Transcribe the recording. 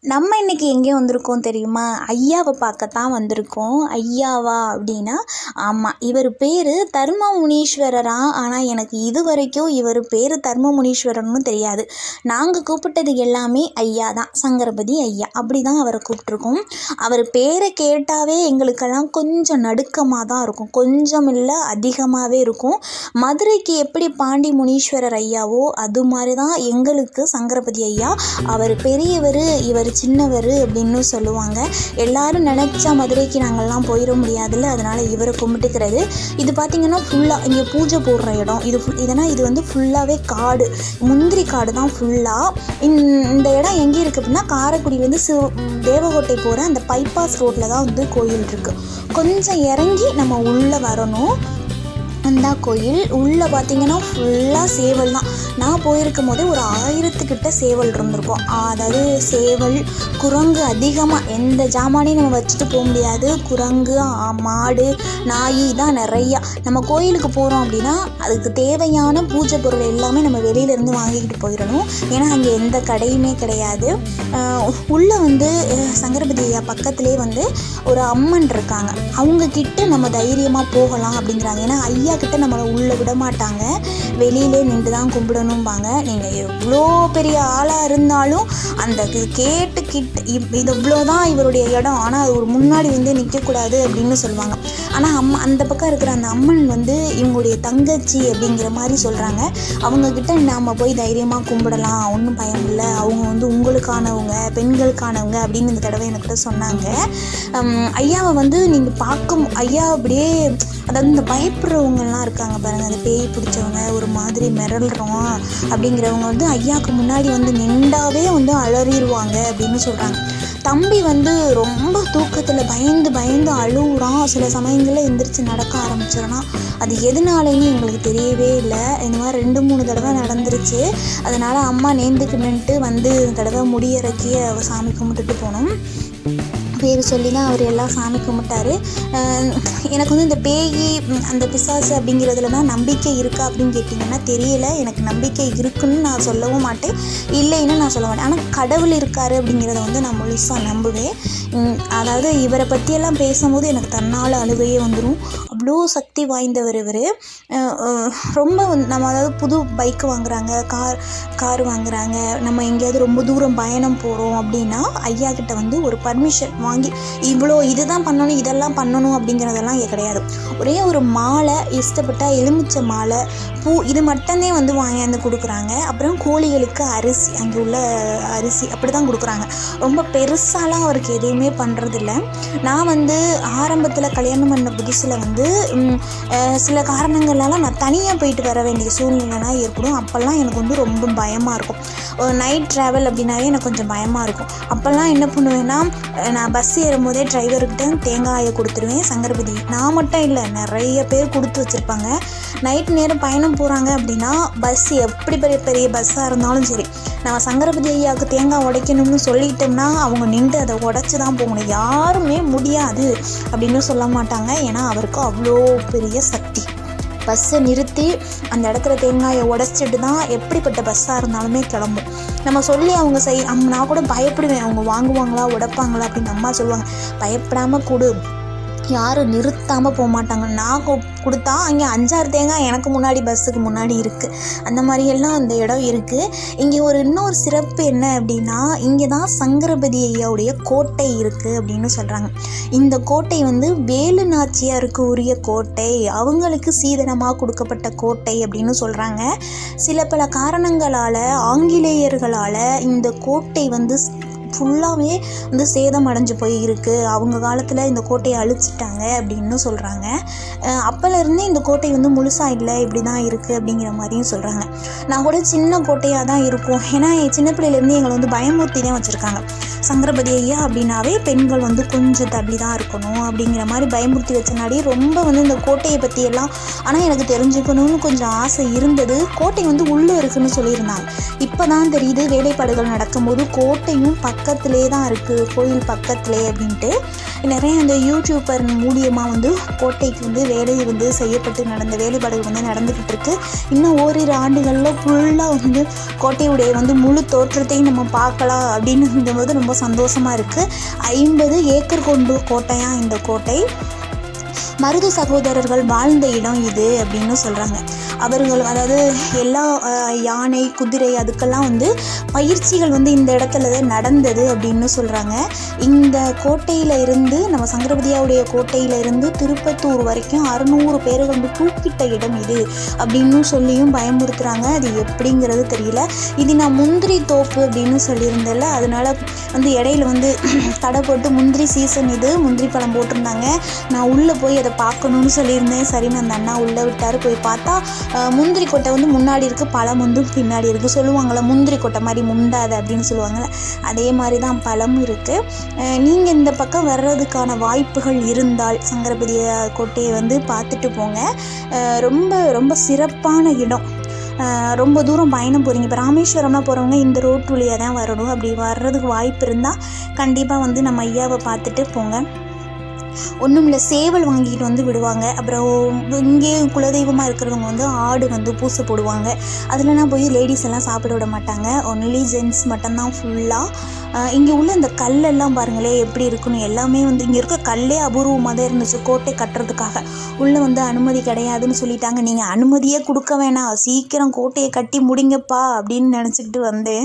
நம்ம இன்றைக்கி எங்கே வந்திருக்கோம் தெரியுமா? ஐயாவை பார்க்கத்தான் வந்திருக்கோம். ஐயாவா அப்படின்னா, ஆமாம், இவர் பேர் தர்மமுனீஸ்வரரா. ஆனால் எனக்கு இது வரைக்கும் இவர் பேர் தர்மமுனீஸ்வரர்னு தெரியாது. நாங்கள் கூப்பிட்டது எல்லாமே ஐயா தான், சங்கரபதி ஐயா அப்படி தான் அவரை கூப்பிட்ருக்கோம். அவர் பேரை கேட்டாவே எங்களுக்கெல்லாம் கொஞ்சம் நடுக்கமாக தான் இருக்கும், கொஞ்சம் இல்லை அதிகமாகவே இருக்கும். மதுரைக்கு எப்படி பாண்டி முனீஸ்வரர் ஐயாவோ அது மாதிரி தான் எங்களுக்கு சங்கரபதி ஐயா. அவர் பெரியவர், இவர் சின்னவர் அப்படின்னு சொல்லுவாங்க. எல்லாரும் நினச்சா மதுரைக்கு நாங்கள்லாம் போயிட முடியாதுல்ல, அதனால் இவரை கும்பிட்டுக்கிறது. இது பார்த்திங்கன்னா ஃபுல்லாக இங்கே பூஜை போடுற இடம். இது வந்து ஃபுல்லாகவே காடு, முந்திரி காடு தான் ஃபுல்லாக. இந்த இடம் எங்கே இருக்குது அப்படின்னா, காரைக்குடியிலேருந்து தேவகோட்டை போகிற அந்த பைபாஸ் ரோட்டில் தான் வந்து கோயில் இருக்குது. கொஞ்சம் இறங்கி நம்ம உள்ளே வரணும். அந்த கோயில் உள்ளே பார்த்திங்கன்னா ஃபுல்லாக சேவல் தான். நான் போயிருக்கும் போதே ஒரு 1000 சேவல் இருந்திருக்கும். அதாவது சேவல், குரங்கு, அதிகமாக எந்த ஜாமானையும் நம்ம வச்சுட்டு போக முடியாது. குரங்கு, மாடு, நாய் தான் நிறையா. நம்ம கோயிலுக்கு போகிறோம் அப்படின்னா அதுக்கு தேவையான பூஜை பொருள் எல்லாமே நம்ம வெளியிலேருந்து வாங்கிக்கிட்டு போயிடணும். ஏன்னா அங்கே எந்த கடையுமே கிடையாது. உள்ளே வந்து சங்கரபதி ஐயா பக்கத்துலேயே வந்து ஒரு அம்மன் இருக்காங்க. அவங்கக்கிட்ட நம்ம தைரியமாக போகலாம் அப்படிங்கிறாங்க. ஏன்னா ஐயா கிட்ட நம்மளை உள்ளே விட மாட்டாங்க, வெளியிலே நின்று தான் கும்பிடணும்பாங்க. நீங்கள் எவ்வளோ பெரிய ஆளாக இருந்தாலும் அந்த கேட்டு இது இவ்வளோதான் இவருடைய இடம், ஆனால் அது ஒரு முன்னாடி வந்து நிற்கக்கூடாது அப்படின்னு சொல்லுவாங்க. ஆனால் அந்த பக்கம் இருக்கிற அந்த அம்மன் வந்து இவங்களுடைய தங்கச்சி அப்படிங்கிற மாதிரி சொல்கிறாங்க. அவங்கக்கிட்ட நாம் போய் தைரியமாக கும்பிடலாம், ஒன்றும் பயம் இல்லை, அவங்க வந்து உங்களுக்கானவங்க, பெண்களுக்கானவங்க அப்படின்னு இந்த தடவை என்கிட்ட சொன்னாங்க. ஐயாவை வந்து நீங்கள் ஐயா அப்படியே, அதாவது இந்த பயப்படுறவங்கலாம் இருக்காங்க பாருங்கள், அந்த பேய் பிடிச்சவங்க, ஒரு மாதிரி மிரள்றோம் அப்படிங்கிறவங்க வந்து ஐயாவுக்கு முன்னாடி வந்து நின்றாவே வந்து அலறிடுவாங்க அப்படின்னு சொல்கிறாங்க. தம்பி வந்து ரொம்ப தூக்கத்தில் பயந்து அழுகுறான். சில சமயங்களில் எந்திரிச்சு நடக்க ஆரம்பிச்சிடறான். அது எதுனாலேன்னு எங்களுக்கு தெரியவே இல்லை. இந்த மாதிரி 2-3 தடவை நடந்துருச்சு. அதனால் அம்மா நேர்ந்துக்கிட்டு வந்து தடவை முடியிறக்கி சாமி கும்பிட்டுட்டு போனோம். பேர் சொல்லி தான் அவர் எல்லாம் சாமி கும்பிட்டாரு. எனக்கு வந்து இந்த பேய், அந்த பிசாசு அப்படிங்கிறதுல தான் நம்பிக்கை இருக்கா அப்படின்னு கேட்டிங்கன்னா தெரியல. எனக்கு நம்பிக்கை இருக்குன்னு நான் சொல்லவும் மாட்டேன், இல்லைன்னு நான் சொல்ல மாட்டேன். ஆனால் கடவுள் இருக்கார் அப்படிங்கிறத வந்து நான் முழுசாக நம்புவேன். அதாவது இவரை பற்றியெல்லாம் பேசும்போது எனக்கு தன்னால் அழுகையே வந்துடும். அவ்வளோ சக்தி வாய்ந்தவர் இவர். ரொம்ப நம்ம அதாவது புது பைக்கு வாங்குகிறாங்க, கார் வாங்குகிறாங்க, நம்ம எங்கேயாவது ரொம்ப தூரம் பயணம் போகிறோம் அப்படின்னா ஐயா கிட்ட வந்து ஒரு பர்மிஷன் வாங்கி இவ்வளோ இதுதான் பண்ணணும், இதெல்லாம் பண்ணணும் அப்படிங்கிறதெல்லாம் கிடையாது. ஒரே ஒரு மாலை, இஷ்டப்பட்ட எலுமிச்சை மாலை, பூ, இது மட்டும்தே வந்து வாங்கியாந்து கொடுக்குறாங்க. அப்புறம் கோழிகளுக்கு அரிசி, அங்கே உள்ள அரிசி அப்படி தான் கொடுக்குறாங்க. ரொம்ப பெருசாலாம் அவருக்கு எதுவுமே பண்ணுறதில்ல. நான் வந்து ஆரம்பத்தில் கல்யாணம் பண்ண புதுசில் வந்து சில காரணங்களால் நான் தனியாக போயிட்டு வர வேண்டிய சூழ்நிலைலாம் ஏற்படும். அப்போல்லாம் எனக்கு வந்து ரொம்ப பயமாக இருக்கும். நைட் ட்ராவல் அப்படின்னாவே எனக்கு கொஞ்சம் பயமாக இருக்கும். அப்போல்லாம் என்ன பண்ணுவேன்னா, நான் பஸ் ஏறும்போதே டிரைவர்கிட்ட தேங்காயை கொடுத்துருவேன். சங்கரபதி நான் மட்டும் இல்லை, நிறைய பேர் கொடுத்து வச்சுருப்பாங்க. நைட் நேரம் பயணம் போகிறாங்க அப்படின்னா பஸ் எப்படி பெரிய பஸ்ஸாக இருந்தாலும் சரி, நம்ம சங்கரபதி ஐயாவுக்கு தேங்காய் உடைக்கணும்னு சொல்லிட்டோம்னா அவங்க நின்று அதை உடச்சி தான் போகணும். யாருமே முடியாது அப்படின்னு சொல்ல மாட்டாங்க. ஏன்னா அவருக்கு அவ்வளோ பெரிய சக்தி. பஸ்ஸை நிறுத்தி அந்த இடத்துல தேங்காயை உடச்சிட்டு தான் எப்படிப்பட்ட பஸ்ஸாக இருந்தாலுமே கிளம்பும். நம்ம சொல்லி அவங்க நான் கூட பயப்படுவேன், அவங்க வாங்குவாங்களா உடைப்பாங்களா அப்படின்னு. அம்மா சொல்லுவாங்க, பயப்படாமல் கொடு, யாரும் நிறுத்தாமல் போக மாட்டாங்க. நான் கொடுத்தா அங்கே 5-6 தேங்காய் எனக்கு முன்னாடி பஸ்ஸுக்கு முன்னாடி இருக்குது. அந்த மாதிரியெல்லாம் அந்த இடம் இருக்குது. இங்கே இன்னொரு சிறப்பு என்ன அப்படின்னா, இங்கே தான் சங்கரபதி ஐயாவுடைய கோட்டை இருக்குது அப்படின்னு சொல்கிறாங்க. இந்த கோட்டை வந்து வேலு நாச்சியாருக்கு உரிய கோட்டை, அவங்களுக்கு சீதனமாக கொடுக்கப்பட்ட கோட்டை அப்படின்னு சொல்கிறாங்க. சில பல காரணங்களால், ஆங்கிலேயர்களால் இந்த கோட்டை வந்து ஃபுல்லாகவே வந்து சேதம் அடைஞ்சு போய் இருக்குது. அவங்க காலத்தில் இந்த கோட்டையை அழிச்சிட்டாங்க அப்படின்னு சொல்கிறாங்க. அப்போலேருந்தே இந்த கோட்டை வந்து முழுசாக இல்லை, இப்படி தான் இருக்குது அப்படிங்கிற மாதிரியும் சொல்கிறாங்க. நான் கூட சின்ன கோட்டையாக தான் இருக்கும். ஏன்னா சின்ன பிள்ளையிலேருந்து எங்களை வந்து பயமுறுத்தி தான் வச்சுருக்காங்க. சங்கரபதி ஐயா அப்படின்னாவே பெண்கள் வந்து கொஞ்சம் தள்ளி தான் இருக்கணும் அப்படிங்கிற மாதிரி பயமுறுத்தி வச்சனாடி ரொம்ப வந்து இந்த கோட்டையை பற்றியெல்லாம் ஆனால் எனக்கு தெரிஞ்சுக்கணும்னு கொஞ்சம் ஆசை இருந்தது. கோட்டை வந்து உள்ளே இருக்குதுன்னு சொல்லியிருந்தாங்க. இப்போ தான் தெரியுது, வேலைப்பாடுகள் நடக்கும்போது கோட்டையும் பக்கத்திலே தான் இருக்குது, கோயில் பக்கத்திலே அப்படின்ட்டு. நிறைய அந்த யூடியூபர் மூலியமாக வந்து கோட்டைக்கு வந்து வேலை வந்து செய்யப்பட்டு வேலைப்பாடுகள் வந்து நடந்துக்கிட்டு இருக்குது. இன்னும் ஓரிரு ஆண்டுகளில் ஃபுல்லாக வந்து கோட்டையுடைய வந்து முழு தோற்றத்தையும் நம்ம பார்க்கலாம் அப்படின்னு போது ரொம்ப சந்தோஷமாக இருக்குது. 50 ஏக்கர் கொண்டு கோட்டையாக இந்த கோட்டை. மருது சகோதரர்கள் வாழ்ந்த இடம் இது அப்படின்னு சொல்கிறாங்க. அவர்கள் அதாவது எல்லா யானை, குதிரை அதுக்கெல்லாம் வந்து பயிற்சிகள் வந்து இந்த இடத்துல நடந்தது அப்படின்னு சொல்கிறாங்க. இந்த கோட்டையில் இருந்து நம்ம சங்கரபதியாவுடைய கோட்டையில் இருந்து திருப்பத்தூர் வரைக்கும் 600 பேரை வந்து தூக்கிட்ட இடம் இது அப்படின்னு சொல்லியும் பயமுறுத்துகிறாங்க. அது எப்படிங்கிறது தெரியல. இது நான் முந்திரி தோப்பு அப்படின்னு சொல்லியிருந்தேன்ல, அதனால வந்து இடையில வந்து தடை போட்டு முந்திரி சீசன் இது, முந்திரி பழம் போட்டிருந்தாங்க. நான் உள்ளே போய் அதை பார்க்கணுன்னு சொல்லியிருந்தேன். சரின்னு அந்த அண்ணா உள்ளே விட்டார். போய் பார்த்தா முந்திரி கொட்டை வந்து முன்னாடி இருக்குது, பழம் வந்து பின்னாடி இருக்குது. சொல்லுவாங்கள்ல முந்திரி கொட்டை மாதிரி முண்டாது அப்படின்னு சொல்லுவாங்கள்ல, அதே மாதிரி தான் பழமும் இருக்குது. நீங்கள் இந்த பக்கம் வர்றதுக்கான வாய்ப்புகள் இருந்தால் சங்கரபதி கோட்டையை வந்து பார்த்துட்டு போங்க. ரொம்ப ரொம்ப சிறப்பான இடம். ரொம்ப தூரம் பயணம் போகிறீங்க, இப்போ ராமேஸ்வரம்லாம் போகிறவங்க இந்த ரோட் வழியாக தான் வரணும். அப்படி வர்றதுக்கு வாய்ப்பு இருந்தால் கண்டிப்பாக வந்து நம்ம ஐயாவை பார்த்துட்டு போங்க. ஒன்றும் இல்லை, சேவல் வாங்கிட்டு வந்து விடுவாங்க. அப்புறம் இங்கே குலதெய்வமாக இருக்கிறவங்க வந்து ஆடு வந்து பூசை போடுவாங்க. அதிலலாம் போய் லேடிஸ் எல்லாம் சாப்பிட விட மாட்டாங்க, ஒன்லி ஜென்ட்ஸ் மட்டும்தான் ஃபுல்லாக. இங்கே உள்ள இந்த கல்லெல்லாம் பாருங்களேன் எப்படி இருக்குன்னு. எல்லாமே வந்து இங்கே இருக்க கல்லே அபூர்வமாக தான் இருந்துச்சு கோட்டை கட்டுறதுக்காக. உள்ளே வந்து அனுமதி கிடையாதுன்னு சொல்லிட்டாங்க. நீங்கள் அனுமதியே கொடுக்க வேணாம், சீக்கிரம் கோட்டையை கட்டி முடிங்கப்பா அப்படின்னு நினச்சிக்கிட்டு வந்தேன்.